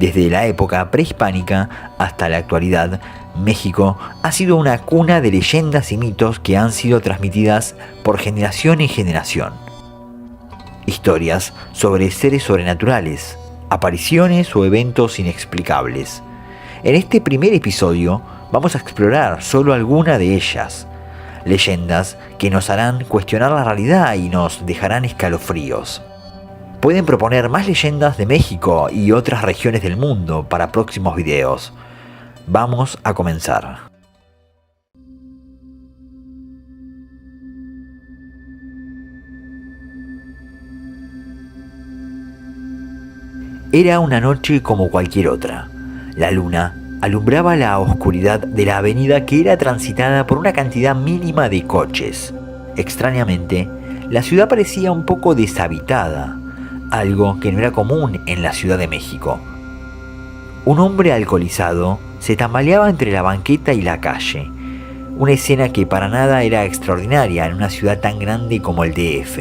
Desde la época prehispánica hasta la actualidad, México ha sido una cuna de leyendas y mitos que han sido transmitidas por generación en generación. Historias sobre seres sobrenaturales, apariciones o eventos inexplicables. En este primer episodio vamos a explorar solo alguna de ellas. Leyendas que nos harán cuestionar la realidad y nos dejarán escalofríos. Pueden proponer más leyendas de México y otras regiones del mundo para próximos videos. Vamos a comenzar. Era una noche como cualquier otra. La luna alumbraba la oscuridad de la avenida que era transitada por una cantidad mínima de coches. Extrañamente, la ciudad parecía un poco deshabitada, algo que no era común en la Ciudad de México. Un hombre alcoholizado se tambaleaba entre la banqueta y la calle, una escena que para nada era extraordinaria en una ciudad tan grande como el DF.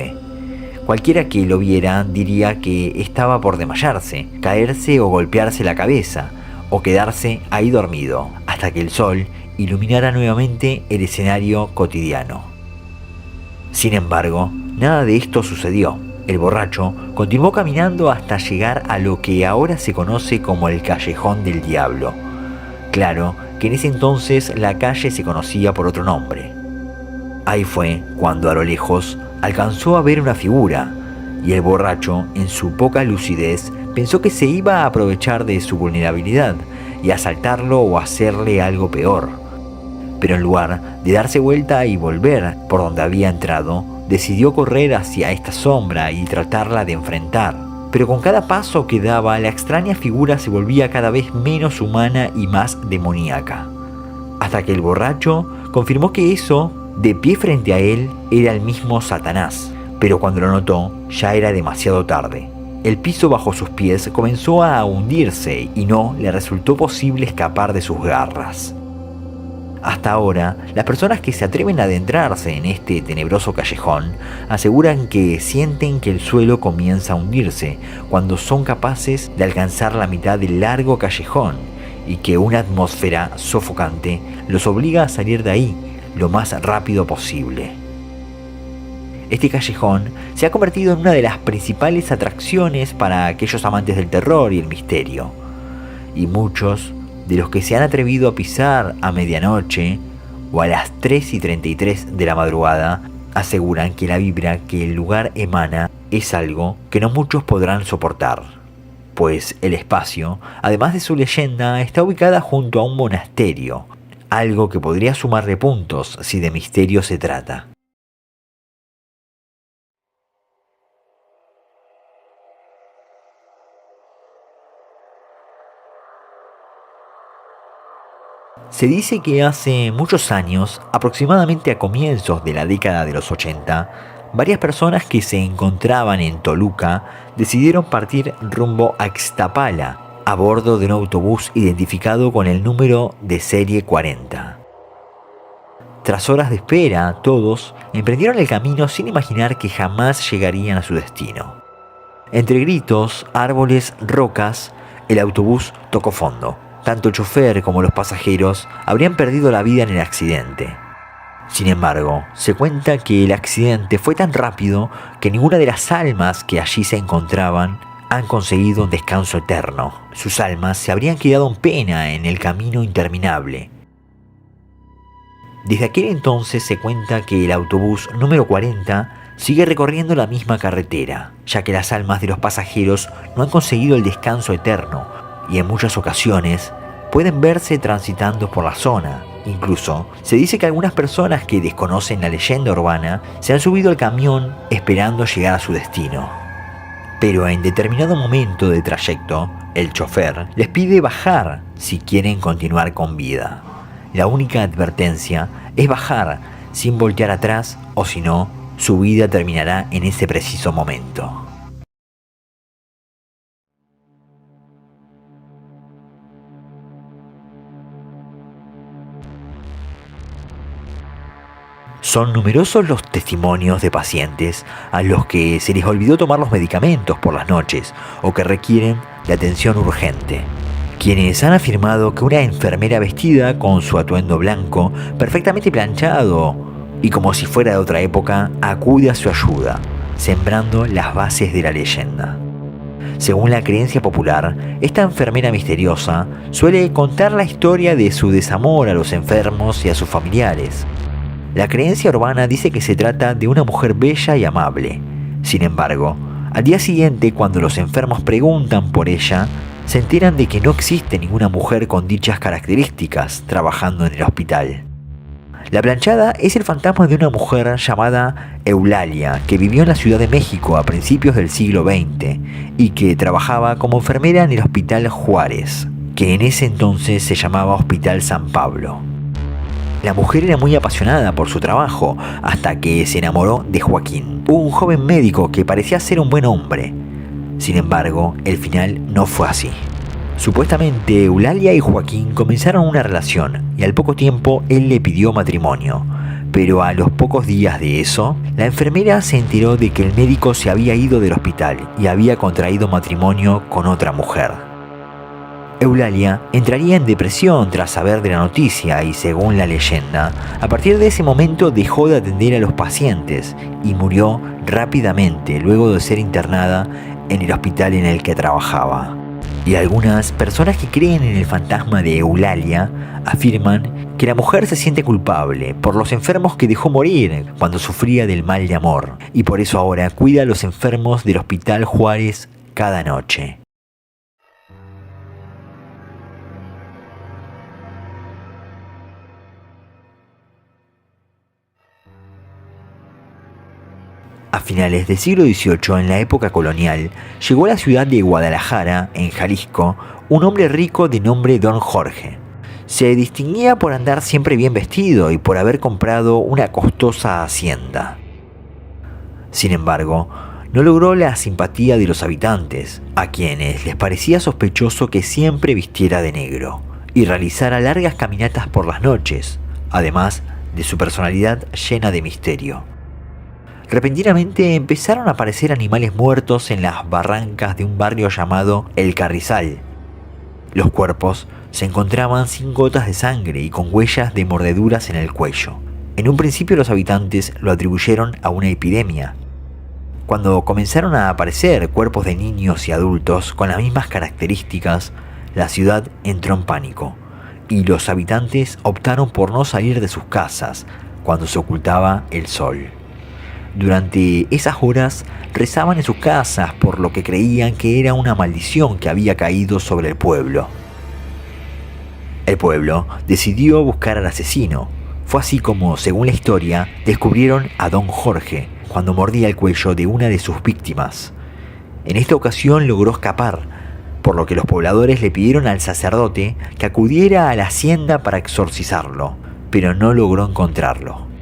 Cualquiera que lo viera diría que estaba por desmayarse, caerse o golpearse la cabeza, o quedarse ahí dormido, hasta que el sol iluminara nuevamente el escenario cotidiano. Sin embargo, nada de esto sucedió. El borracho continuó caminando hasta llegar a lo que ahora se conoce como el Callejón del Diablo. Claro que en ese entonces la calle se conocía por otro nombre. Ahí fue cuando a lo lejos alcanzó a ver una figura, y el borracho, en su poca lucidez, pensó que se iba a aprovechar de su vulnerabilidad y asaltarlo o hacerle algo peor. Pero en lugar de darse vuelta y volver por donde había entrado, decidió correr hacia esta sombra y tratarla de enfrentar. Pero con cada paso que daba, la extraña figura se volvía cada vez menos humana y más demoníaca. Hasta que el borracho confirmó que eso, de pie frente a él, era el mismo Satanás. Pero cuando lo notó, ya era demasiado tarde. El piso bajo sus pies comenzó a hundirse y no le resultó posible escapar de sus garras. Hasta ahora, las personas que se atreven a adentrarse en este tenebroso callejón aseguran que sienten que el suelo comienza a hundirse cuando son capaces de alcanzar la mitad del largo callejón y que una atmósfera sofocante los obliga a salir de ahí lo más rápido posible. Este callejón se ha convertido en una de las principales atracciones para aquellos amantes del terror y el misterio, y muchos de los que se han atrevido a pisar a medianoche o a las 3:33 de la madrugada aseguran que la vibra que el lugar emana es algo que no muchos podrán soportar, pues el espacio, además de su leyenda, está ubicada junto a un monasterio, algo que podría sumarle puntos si de misterio se trata. Se dice que hace muchos años, aproximadamente a comienzos de la década de los 80, varias personas que se encontraban en Toluca decidieron partir rumbo a Ixtapala a bordo de un autobús identificado con el número de serie 40. Tras horas de espera, todos emprendieron el camino sin imaginar que jamás llegarían a su destino. Entre gritos, árboles, rocas, el autobús tocó fondo. Tanto el chofer como los pasajeros habrían perdido la vida en el accidente. Sin embargo, se cuenta que el accidente fue tan rápido que ninguna de las almas que allí se encontraban han conseguido un descanso eterno. Sus almas se habrían quedado en pena en el camino interminable. Desde aquel entonces se cuenta que el autobús número 40 sigue recorriendo la misma carretera, ya que las almas de los pasajeros no han conseguido el descanso eterno y en muchas ocasiones pueden verse transitando por la zona. Incluso se dice que algunas personas que desconocen la leyenda urbana se han subido al camión esperando llegar a su destino. Pero en determinado momento del trayecto, el chofer les pide bajar si quieren continuar con vida. La única advertencia es bajar sin voltear atrás o si no, su vida terminará en ese preciso momento. Son numerosos los testimonios de pacientes a los que se les olvidó tomar los medicamentos por las noches o que requieren de atención urgente, quienes han afirmado que una enfermera vestida con su atuendo blanco, perfectamente planchado y como si fuera de otra época, acude a su ayuda, sembrando las bases de la leyenda. Según la creencia popular, esta enfermera misteriosa suele contar la historia de su desamor a los enfermos y a sus familiares. La creencia urbana dice que se trata de una mujer bella y amable. Sin embargo, al día siguiente, cuando los enfermos preguntan por ella, se enteran de que no existe ninguna mujer con dichas características trabajando en el hospital. La planchada es el fantasma de una mujer llamada Eulalia, que vivió en la Ciudad de México a principios del siglo XX y que trabajaba como enfermera en el Hospital Juárez, que en ese entonces se llamaba Hospital San Pablo. La mujer era muy apasionada por su trabajo hasta que se enamoró de Joaquín, un joven médico que parecía ser un buen hombre. Sin embargo, el final no fue así. Supuestamente Eulalia y Joaquín comenzaron una relación y al poco tiempo él le pidió matrimonio. Pero a los pocos días de eso, la enfermera se enteró de que el médico se había ido del hospital y había contraído matrimonio con otra mujer. Eulalia entraría en depresión tras saber de la noticia y, según la leyenda, a partir de ese momento dejó de atender a los pacientes y murió rápidamente luego de ser internada en el hospital en el que trabajaba. Y algunas personas que creen en el fantasma de Eulalia afirman que la mujer se siente culpable por los enfermos que dejó morir cuando sufría del mal de amor y por eso ahora cuida a los enfermos del Hospital Juárez cada noche. A finales del siglo XVIII, en la época colonial, llegó a la ciudad de Guadalajara, en Jalisco, un hombre rico de nombre Don Jorge. Se distinguía por andar siempre bien vestido y por haber comprado una costosa hacienda. Sin embargo, no logró la simpatía de los habitantes, a quienes les parecía sospechoso que siempre vistiera de negro y realizara largas caminatas por las noches, además de su personalidad llena de misterio. Repentinamente empezaron a aparecer animales muertos en las barrancas de un barrio llamado El Carrizal. Los cuerpos se encontraban sin gotas de sangre y con huellas de mordeduras en el cuello. En un principio los habitantes lo atribuyeron a una epidemia. Cuando comenzaron a aparecer cuerpos de niños y adultos con las mismas características, la ciudad entró en pánico y los habitantes optaron por no salir de sus casas cuando se ocultaba el sol. Durante esas horas rezaban en sus casas por lo que creían que era una maldición que había caído sobre el pueblo. El pueblo decidió buscar al asesino. Fue así como, según la historia, descubrieron a Don Jorge cuando mordía el cuello de una de sus víctimas. En esta ocasión logró escapar, por lo que los pobladores le pidieron al sacerdote que acudiera a la hacienda para exorcizarlo, pero no logró encontrarlo.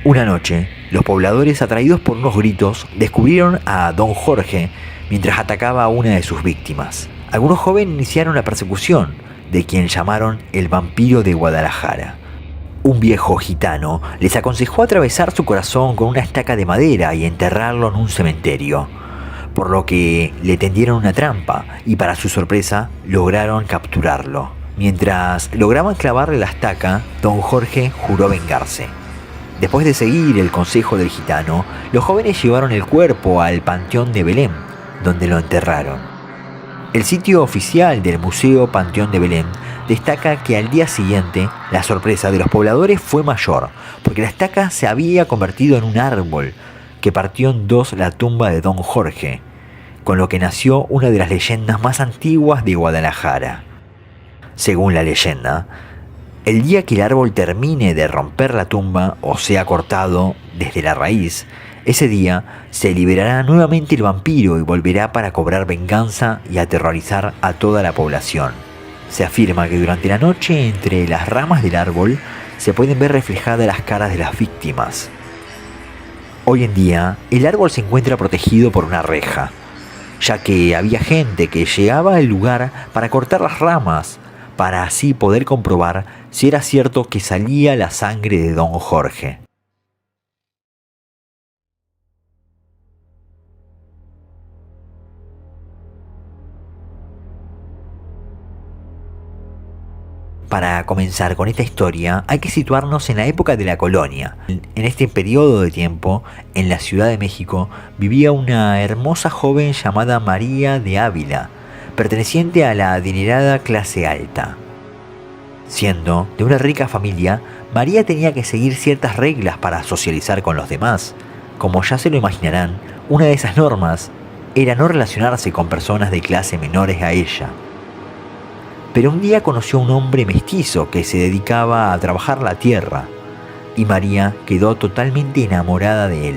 Una noche, los pobladores, atraídos por unos gritos, descubrieron a Don Jorge mientras atacaba a una de sus víctimas. Algunos jóvenes iniciaron la persecución de quien llamaron el vampiro de Guadalajara. Un viejo gitano les aconsejó atravesar su corazón con una estaca de madera y enterrarlo en un cementerio, por lo que le tendieron una trampa y, para su sorpresa, lograron capturarlo. Mientras lograban clavarle la estaca, Don Jorge juró vengarse. Después de seguir el consejo del gitano, los jóvenes llevaron el cuerpo al Panteón de Belén, donde lo enterraron. El sitio oficial del Museo Panteón de Belén destaca que al día siguiente la sorpresa de los pobladores fue mayor, porque la estaca se había convertido en un árbol que partió en dos la tumba de Don Jorge, con lo que nació una de las leyendas más antiguas de Guadalajara. Según la leyenda, el día que el árbol termine de romper la tumba o sea cortado desde la raíz, ese día se liberará nuevamente el vampiro y volverá para cobrar venganza y aterrorizar a toda la población. Se afirma que durante la noche, entre las ramas del árbol, se pueden ver reflejadas las caras de las víctimas. Hoy en día, el árbol se encuentra protegido por una reja, ya que había gente que llegaba al lugar para cortar las ramas, para así poder comprobar si era cierto que salía la sangre de don Jorge. Para comenzar con esta historia, hay que situarnos en la época de la colonia. En este periodo de tiempo, en la Ciudad de México, vivía una hermosa joven llamada María de Ávila, perteneciente a la adinerada clase alta. Siendo de una rica familia, María tenía que seguir ciertas reglas para socializar con los demás. Como ya se lo imaginarán, una de esas normas era no relacionarse con personas de clase menores a ella. Pero un día conoció a un hombre mestizo que se dedicaba a trabajar la tierra, y María quedó totalmente enamorada de él.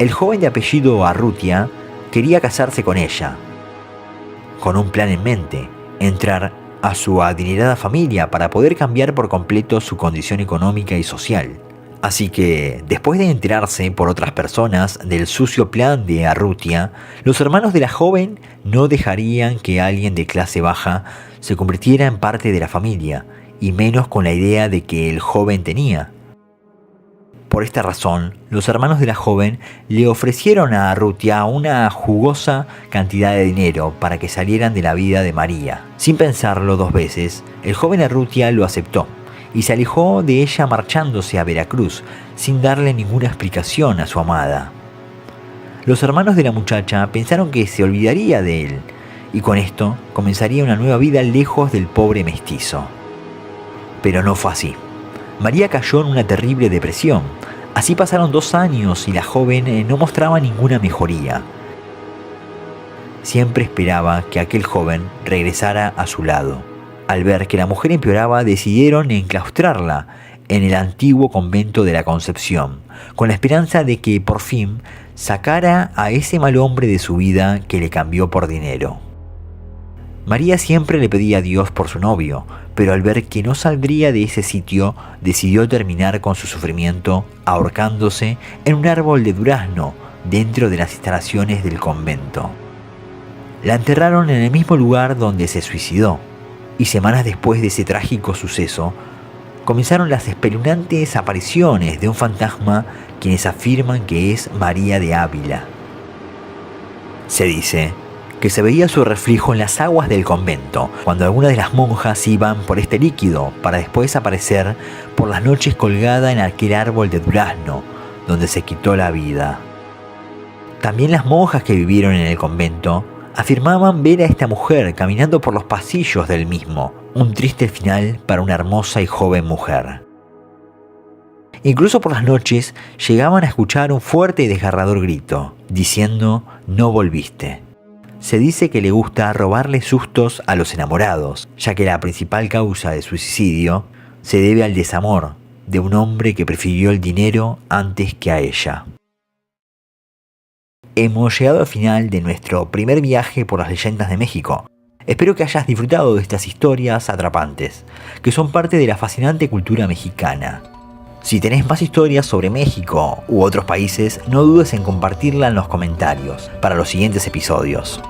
El joven de apellido Arrutia quería casarse con ella, con un plan en mente: entrar a su adinerada familia para poder cambiar por completo su condición económica y social. Así que, después de enterarse por otras personas del sucio plan de Arrutia, los hermanos de la joven no dejarían que alguien de clase baja se convirtiera en parte de la familia, y menos con la idea de que el joven tenía. Por esta razón, los hermanos de la joven le ofrecieron a Arrutia una jugosa cantidad de dinero para que salieran de la vida de María. Sin pensarlo dos veces, el joven Arrutia lo aceptó y se alejó de ella marchándose a Veracruz sin darle ninguna explicación a su amada. Los hermanos de la muchacha pensaron que se olvidaría de él, y con esto comenzaría una nueva vida lejos del pobre mestizo. Pero no fue así. María cayó en una terrible depresión. Así pasaron 2 años y la joven no mostraba ninguna mejoría. Siempre esperaba que aquel joven regresara a su lado. Al ver que la mujer empeoraba, decidieron enclaustrarla en el antiguo convento de la Concepción, con la esperanza de que por fin sacara a ese mal hombre de su vida que le cambió por dinero. María siempre le pedía a Dios por su novio, pero al ver que no saldría de ese sitio, decidió terminar con su sufrimiento ahorcándose en un árbol de durazno dentro de las instalaciones del convento. La enterraron en el mismo lugar donde se suicidó, y semanas después de ese trágico suceso, comenzaron las espeluznantes apariciones de un fantasma quienes afirman que es María de Ávila. Se dice que se veía su reflejo en las aguas del convento, cuando algunas de las monjas iban por este líquido para después aparecer por las noches colgada en aquel árbol de durazno, donde se quitó la vida. También las monjas que vivieron en el convento afirmaban ver a esta mujer caminando por los pasillos del mismo, un triste final para una hermosa y joven mujer. Incluso por las noches llegaban a escuchar un fuerte y desgarrador grito, diciendo «no volviste». Se dice que le gusta robarle sustos a los enamorados, ya que la principal causa de suicidio se debe al desamor de un hombre que prefirió el dinero antes que a ella. Hemos llegado al final de nuestro primer viaje por las leyendas de México. Espero que hayas disfrutado de estas historias atrapantes, que son parte de la fascinante cultura mexicana. Si tenés más historias sobre México u otros países, no dudes en compartirla en los comentarios para los siguientes episodios.